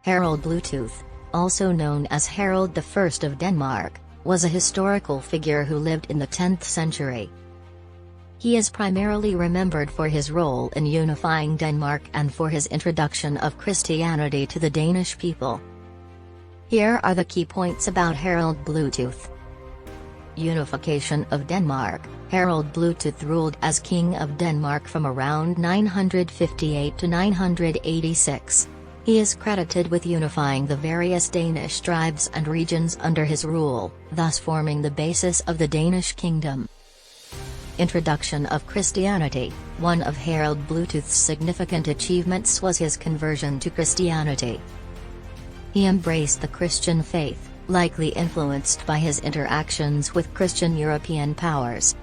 Harald Bluetooth, also known as Harald I of Denmark, was a historical figure who lived in the 10th century. He is primarily remembered for his role in unifying Denmark and for his introduction of Christianity to the Danish people. Here are the key points about Harald Bluetooth. Unification of Denmark. Harald Bluetooth ruled as King of Denmark from around 958 to 986. He is credited with unifying the various Danish tribes and regions under his rule, thus forming the basis of the Danish kingdom. Introduction of Christianity. One of Harald Bluetooth's significant achievements was his conversion to Christianity. He embraced the Christian faith, likely influenced by his interactions with Christian European powers.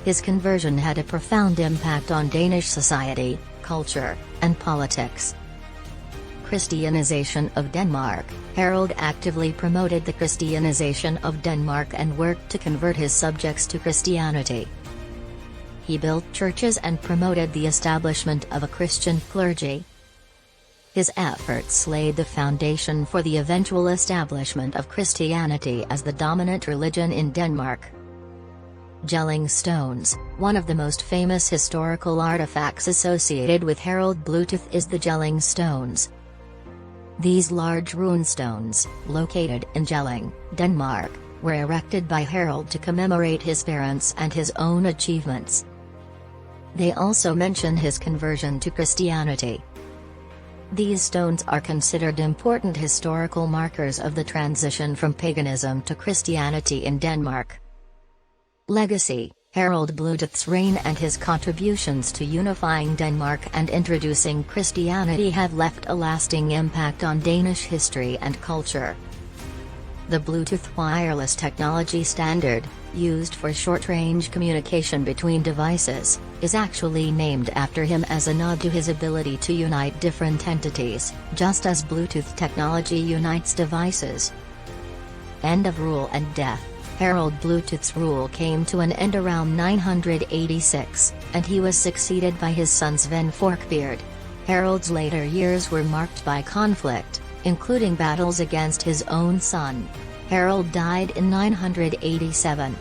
His conversion had a profound impact on Danish society, culture, and politics. Christianization of Denmark. Harald actively promoted the Christianization of Denmark and worked to convert his subjects to Christianity. He built churches and promoted the establishment of a Christian clergy. His efforts laid the foundation for the eventual establishment of Christianity as the dominant religion in Denmark. Jelling stones. One of the most famous historical artifacts associated with Harald Bluetooth is the Jelling stones. These large rune stones, located in Jelling, Denmark, were erected by Harald to commemorate his parents and his own achievements. They also mention his conversion to Christianity. These stones are considered important historical markers of the transition from paganism to Christianity in Denmark. Legacy. Harald Bluetooth's reign and his contributions to unifying Denmark and introducing Christianity have left a lasting impact on Danish history and culture. The Bluetooth wireless technology standard, used for short-range communication between devices, is actually named after him as a nod to his ability to unite different entities, just as Bluetooth technology unites devices. End of rule and death. Harald Bluetooth's rule came to an end around 986, and he was succeeded by his son Sven Forkbeard. Harald's later years were marked by conflict, including battles against his own son. Harald died in 987.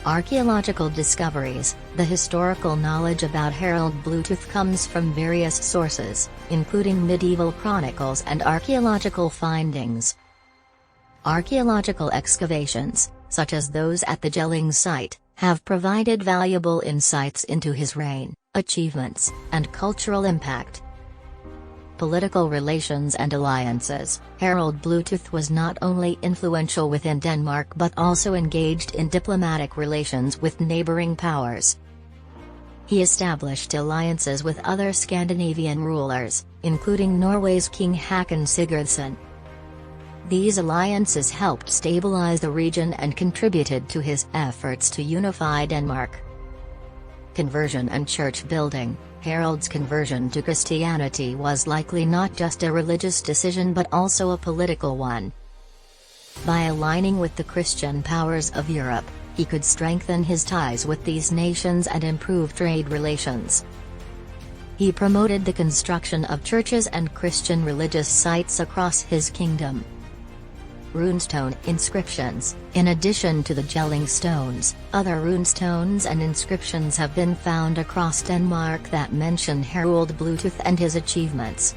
Archaeological discoveries. The historical knowledge about Harald Bluetooth comes from various sources, including medieval chronicles and archaeological findings. Archaeological excavations, such as those at the Jelling site, have provided valuable insights into his reign, achievements, and cultural impact. Political relations and alliances. Harald Bluetooth was not only influential within Denmark but also engaged in diplomatic relations with neighboring powers. He established alliances with other Scandinavian rulers, including Norway's King Håkon Sigurdsson. These alliances helped stabilize the region and contributed to his efforts to unify Denmark. Conversion and church building. Harald's conversion to Christianity was likely not just a religious decision but also a political one. By aligning with the Christian powers of Europe, he could strengthen his ties with these nations and improve trade relations. He promoted the construction of churches and Christian religious sites across his kingdom. Runestone inscriptions. In addition to the Jelling stones, other runestones and inscriptions have been found across Denmark that mention Harald Bluetooth and his achievements.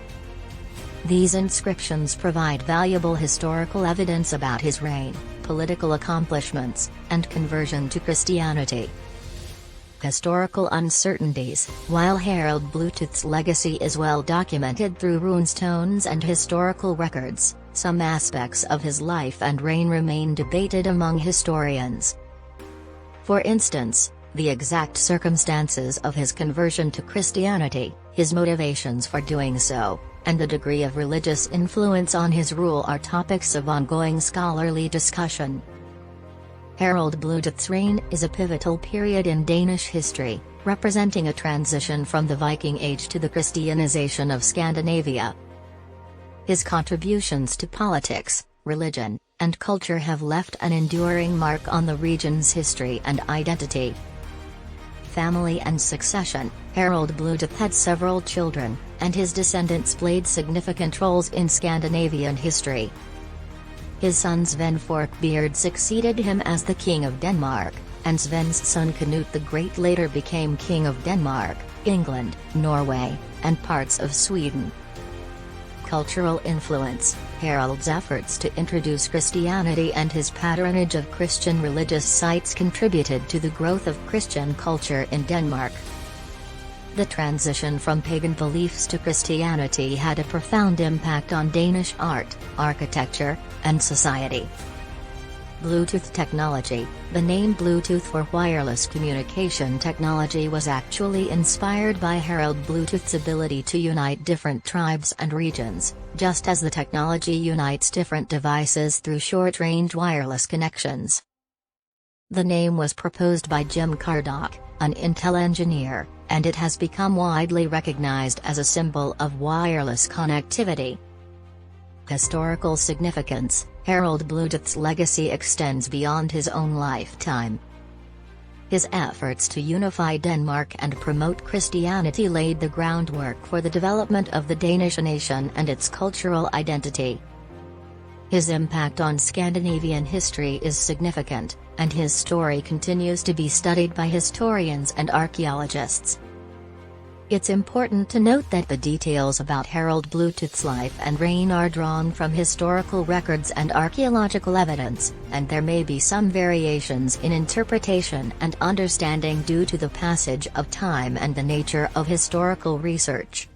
These inscriptions provide valuable historical evidence about his reign, political accomplishments, and conversion to Christianity. Historical uncertainties. While Harald Bluetooth's legacy is well documented through runestones and historical records, some aspects of his life and reign remain debated among historians. For instance, the exact circumstances of his conversion to Christianity, his motivations for doing so, and the degree of religious influence on his rule are topics of ongoing scholarly discussion. Harald Bluetooth's reign is a pivotal period in Danish history, representing a transition from the Viking Age to the Christianization of Scandinavia. His contributions to politics, religion, and culture have left an enduring mark on the region's history and identity. Family and succession. Harald Bluetooth had several children, and his descendants played significant roles in Scandinavian history. His son Sven Forkbeard succeeded him as the King of Denmark, and Sven's son Canute the Great later became King of Denmark, England, Norway, and parts of Sweden. Cultural influence: Harald's efforts to introduce Christianity and his patronage of Christian religious sites contributed to the growth of Christian culture in Denmark. The transition from pagan beliefs to Christianity had a profound impact on Danish art, architecture, and society. Bluetooth technology: the name Bluetooth for wireless communication technology was actually inspired by Harald Bluetooth's ability to unite different tribes and regions, just as the technology unites different devices through short-range wireless connections. The name was proposed by Jim Cardock, an Intel engineer, and it has become widely recognized as a symbol of wireless connectivity. Historical significance: Harald Bluetooth's legacy extends beyond his own lifetime. His efforts to unify Denmark and promote Christianity laid the groundwork for the development of the Danish nation and its cultural identity. His impact on Scandinavian history is significant, and his story continues to be studied by historians and archaeologists. It's important to note that the details about Harald Bluetooth's life and reign are drawn from historical records and archaeological evidence, and there may be some variations in interpretation and understanding due to the passage of time and the nature of historical research.